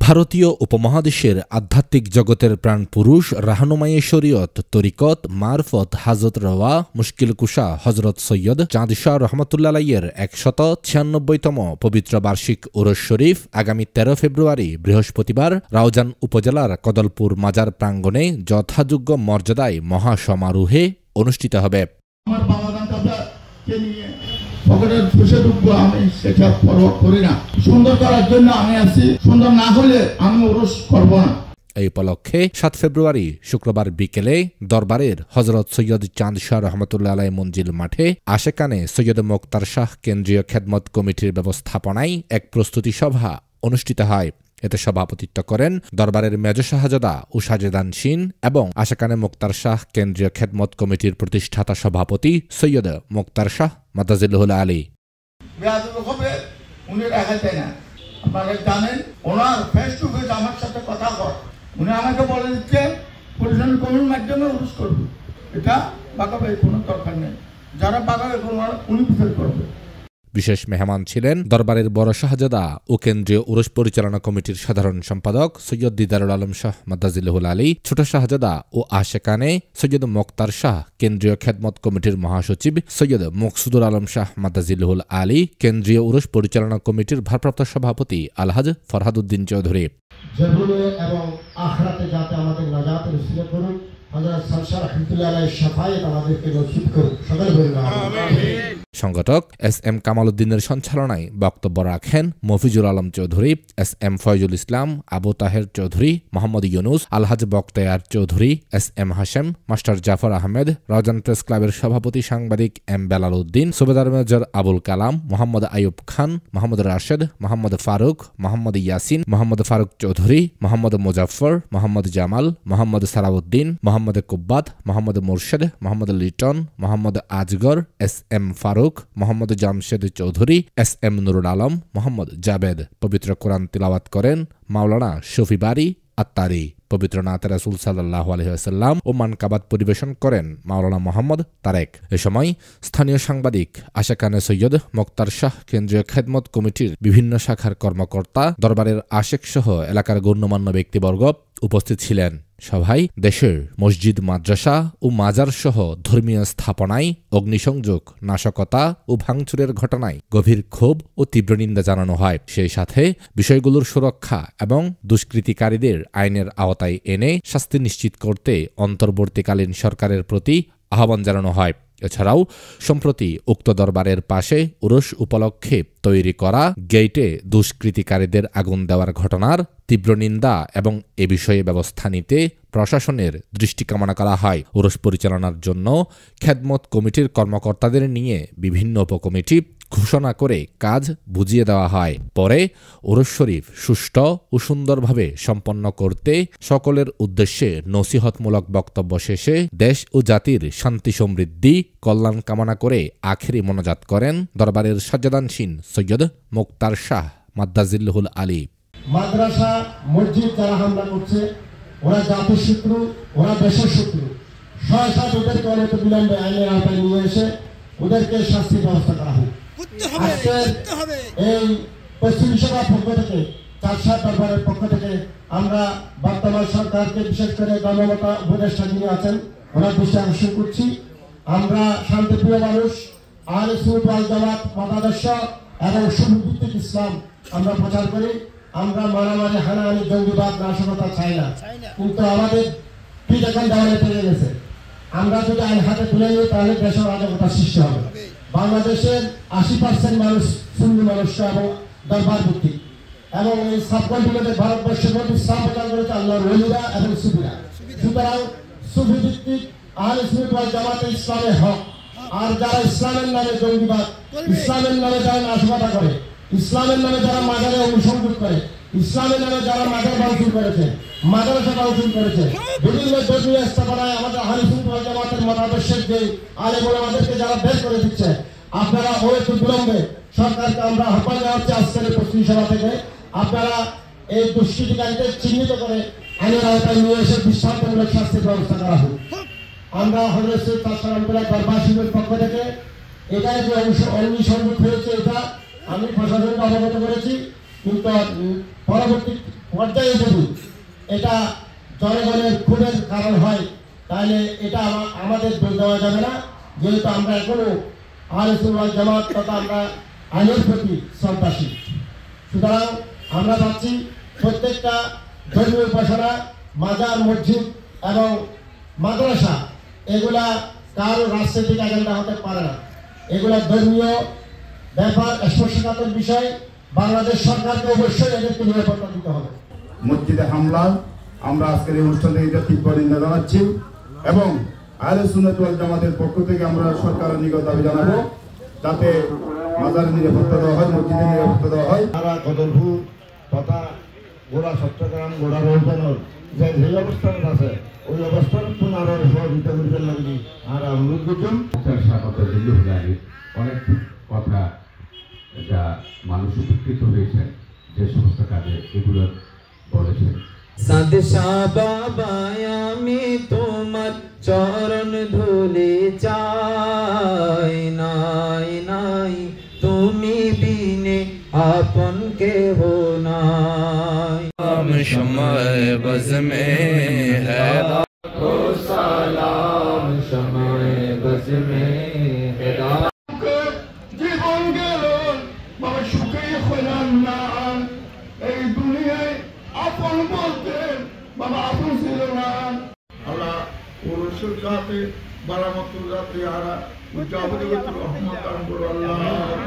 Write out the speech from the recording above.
ভারতীয় উপমহাদেশের আধ্যাত্মিক জগতের প্রাণপুরুষ রাহনুমায়ে শরীয়ত তরিকত মারফত হাজরত রওয়া মুশকিল কুশা হজরত সৈয়দ চাঁদ শাহ রহমতুল্লাহ আলাইয়ের ১৯৬তম পবিত্র বার্ষিক উরস শরীফ আগামী ১৩ ফেব্রুয়ারি বৃহস্পতিবার রাউজান উপজেলার কদলপুর মাজার প্রাঙ্গণে যথাযোগ্য মর্যাদায় মহাসমারোহে অনুষ্ঠিত হবে। পকেটের ফুসে ঢুকবো আমি সেটা পরোয়া করি না। সুন্দর করার জন্য আমি আছি, সুন্দর না হলে আমি ওরস করব না। এই উপলক্ষে ৭ ফেব্রুয়ারি শুক্রবার বিকেলে দরবারের হজরত সৈয়দ চাঁদ শাহ রহমতুল্লাহ আলাই মঞ্জিল মাঠে আশেকানে সৈয়দ মোক্তার শাহ কেন্দ্রীয় খেদমত কমিটির ব্যবস্থাপনায় এক প্রস্তুতি সভা অনুষ্ঠিত হয়। এতে সভাপতিত্ব করেন দরবারের মেজর শাহজাদা উসাজেদান শিন এবং আশেকানে মোক্তার শাহ কেন্দ্রীয় খেদমত কমিটির প্রতিষ্ঠাতা সভাপতি সৈয়দ মোক্তার শাহ মাদাজিল্লুহুল আলী। উনি দেখাতে না, আপনারা জানেন ওনার ফেস টু ফেস আমার সাথে কথা কর, উনি আমাকে বলে দিচ্ছে পরিচালন কমিটির মাধ্যমে উরুস করবে। এটা বাঁকাবে কোনো দরকার নেই, যারা বাঁকাবে উনি বিচার করবে। বিশেষ মেহমান ছিলেন দরবারের বড় শাহজাদা ও কেন্দ্রীয় উরস পরিচালনা কমিটির সাধারণ সম্পাদক সৈয়দ দিদারুল আলম শাহ মাদাজিল্লুহুল আলী, ছোট শাহজাদা ও আশেকানে সৈয়দ মোক্তার শাহ কেন্দ্রীয় খেদমত কমিটির মহাসচিব সৈয়দ মকসুদুল আলম শাহ মাদাজিল্লুহুল আলী, কেন্দ্রীয় উরস পরিচালনা কমিটির ভারপ্রাপ্ত সভাপতি আলহাজ ফরহাদউদ্দিন চৌধুরী। এবং আখিরাতে যাতে আমাদের নাজাতের উসিলা করুন, হযরত সালসার রাহমাতুল্লাহ আলাইহির শাফায়াত আমাদেরকে নসিব করুন। সকলে বলুন আমিন। সংগঠক এস.এম. কামাল উদ্দিনের সঞ্চালনায় বক্তব্য রাখেন Mofizul Alam Chowdhury, S M. Foyzul Islam, Abu Taher Chowdhury, Mohammad Yunus, Alhaj Bakhtiar Chowdhury, S M. Hashem, master Zafar Ahmed, Raozan press ক্লাবের সভাপতি সাংবাদিক এম বেলাল উদ্দিন, সুবেদার major Abul Kalam, Mohammad Ayub Khan, Mohammad Rashed, Mohammad Faruk, Mohammad Yasin, Mohammad Faruk Chowdhury, Mohammad Muzaffar, Mohammad Jamal, Mohammad Salauddin, Mohammad Kubbat, Mohammad Murshed, Mohammad Liton, Mohammad Azgar, S M. Faruk, Mohammad Jamshed Chowdhury, S M. Nurul Alam, Mohammad Jabed পবিত্র কোরআন তিলাওয়াত করেন মাওলানা শফি বারি আত্তারি। পবিত্র নাতে রাসূল সাল্লাল্লাহু আলাইহি ওয়াসাল্লাম ও মানকাবাত পরিবেশন করেন মাওলানা মোহাম্মদ তারেক। এ সময় স্থানীয় সাংবাদিক আশেকানে সৈয়দ মোক্তার শাহ কেন্দ্রীয় খেদমত কমিটির বিভিন্ন শাখার কর্মকর্তা, দরবারের আশেক সহ এলাকার গণ্যমান্য ব্যক্তিবর্গ উপস্থিত ছিলেন। সভায় দেশের মসজিদ, মাদ্রাসা ও মাজার সহ ধর্মীয় স্থাপনায় অগ্নিসংযোগ, নাশকতা ও ভাঙচুরের ঘটনায় গভীর ক্ষোভ ও তীব্র নিন্দা জানানো হয়। সেই সাথে বিষয়গুলোর সুরক্ষা এবং দুষ্কৃতিকারীদের আইনের আওতায় এনে শাস্তি নিশ্চিত করতে অন্তর্বর্তীকালীন সরকারের প্রতি আহ্বান জানানো হয়। এছাড়াও সম্প্রতি উক্ত দরবারের পাশে উরস উপলক্ষে তৈরি করা গেইটে দুষ্কৃতিকারীদের আগুন দেওয়ার ঘটনার তীব্র নিন্দা এবং এ বিষয়ে ব্যবস্থা নিতে প্রশাসনের দৃষ্টি কামনা করা হয়। উরস পরিচালনার জন্য খেদমত কমিটির কর্মকর্তাদের নিয়ে বিভিন্ন উপকমিটি ঘোষণা করে কাজ বুঝিয়ে দেওয়া হয়। পরে উরস শরীফ সুষ্ঠু ও সুন্দরভাবে সম্পন্ন করতে সকলের উদ্দেশ্যে নসিহতমূলক বক্তব্য শেষে দেশ ও জাতির শান্তি, সমৃদ্ধি, কল্যাণ কামনা করে আখেরি মোনাজাত করেন দরবারের সাজ্জাদানশীন সৈয়দ মোক্তার শাহ মাদাজিল্লুহুল আলী। মাদ্রাসা, মসজিদ যারা হামলা করছে, ওরা জাতির শত্রু, ওরা দেশের শত্রু। সহসাত ওদেরকে অনেক বিলম্বে আইনের আওতায় নিয়ে এসে ওদেরকে শাস্তির ব্যবস্থা করা হোক। এই পশ্চিম সভার পক্ষ থেকে, চারশা দরবারের পক্ষ থেকে আমরা বর্তমান সরকারকে, বিশেষ করে গণমতা উপদেষ্টা যিনি আছেন, ওনার দৃষ্টি আকর্ষণ করছি। আমরা শান্তিপ্রিয় মানুষ, আহলে সুন্নাত ওয়াল জামাত মতাদর্শ এবং সুভিত্তিক ইসলাম আমরা প্রচার করি। আমরা মারামারি, হানাহানি, জঙ্গিবাদ, নাশকতা চাই না। কিন্তু আমাদের পিঠ এখন দেওয়ালে পেয়ে গেছে। আমরা যদি আইন হাতে তুলে নিই তাহলে দেশের অরাজকতা সৃষ্টি হবে। বাংলাদেশের 80% মানুষ সুন্নি মানুষ এবং দরবার ভিত্তিক, এবং এই সাবকন্টিনেন্টে ভারতবর্ষের মধ্যে ইসলাম প্রচার করেছে আল্লাহর ওলিরা এবং সুফিরা। সুতরাং সুফি ভিত্তিক আহলে সুন্নাত ওয়াল জামাতে ইসলামের হক। আর যারা ইসলামের নামে জঙ্গিবাদ, ইসলামের নামে যারা নাশকতা করে, ইসলামের নামে যারা মাজারে অনুসংযোগ করে, ইসলামের নামে যারা মাজার ভাঙচুর করেছে, মাদ্রাসা ভাঙচুর করেছে, বিভিন্ন ধর্মীয় স্থাপনায় আমাদের আহলে সুন্নাত ওয়াল জামাতের মতাদর্শের যে আলেম ওলামাদেরকে যারা বের করে দিচ্ছে, আপনারা অহেতু বিলম্বে সরকারকে আমরা আহ্বান জানাচ্ছি আজকের পশ্চিম সভা থেকে, আপনারা এই দুষ্কৃতিকারীদের চিহ্নিত করে আইনের আওতায় নিয়ে এসে দৃষ্টান্তমূলক শাস্তির ব্যবস্থা করা হোক। আমরা হযরত সৈয়দ তাশরাফুল্লাহ দরবার শরীফের পক্ষ থেকে এটাই যে অগ্নিসংযোগ হয়েছে, এটা আমি প্রশাসনকে অবগত করেছি। কিন্তু পরবর্তী পর্যায়ে যদি এটা জনগণের ক্ষোভের কারণ হয়, তাহলে এটা আমাদের দোষ দেওয়া যাবে না, যেহেতু আমরা এখনো আহলে সুন্নাহ ওয়াল জামাত তথা আমরা আইনের প্রতি শ্রদ্ধাশীল। সুতরাং আমরা ভাবছি প্রত্যেকটা ধর্মীয় উপাসনা, মাজার, মসজিদ এবং মাদ্রাসা এগুলা কারো রাজনৈতিক এজেন্ডা হতে পারে না। এগুলা ধর্মীয় ব্যাপার, স্পর্শকাতর বিষয়। বাংলাদেশ সরকারকে অবশ্যই এদেরকে নিরাপত্তা দিতে হবে। মসজিদে হামলা আমরা আজকের এই অনুষ্ঠান থেকে তীব্র নিন্দা জানাচ্ছি এবং আহলে সুন্নাত ওয়াল জামাতের পক্ষ থেকে আমরা সরকারের নিকট দাবি জানাবো যাতে মাজারের নিরাপত্তা দেওয়া হয়, মসজিদের নিরাপত্তা দেওয়া হয়। তারা কদলপুর তথা গোড়া চট্টগ্রাম গোড়া রৌজানোর যে অবস্থান আছে ওই অবস্থান পুনরায় সহযোগিতা করতে লাগবে। আর অনুরোধ করছেন অনেক কথা যা মানুষ উপকৃত হয়েছে যে সমস্ত কাজে এগুলো বলেছেন। সাদশা বাবা আমি তোমার চরণ ধুলে চাই, নাই নাই তুমি বিনে আপন কেহ নাই। সময় বজ মে হ্যায় সালাম সময় বজ মে জীবন গেল বাবা সুখে হইলাম না। এই দুনিয়ায় আপন বলতে বাবা আপন ছিল না। আল্লাহ পুরুষের কাছে বারামতুল রাতে আরা উজাবরি রহমত আল্লাহ।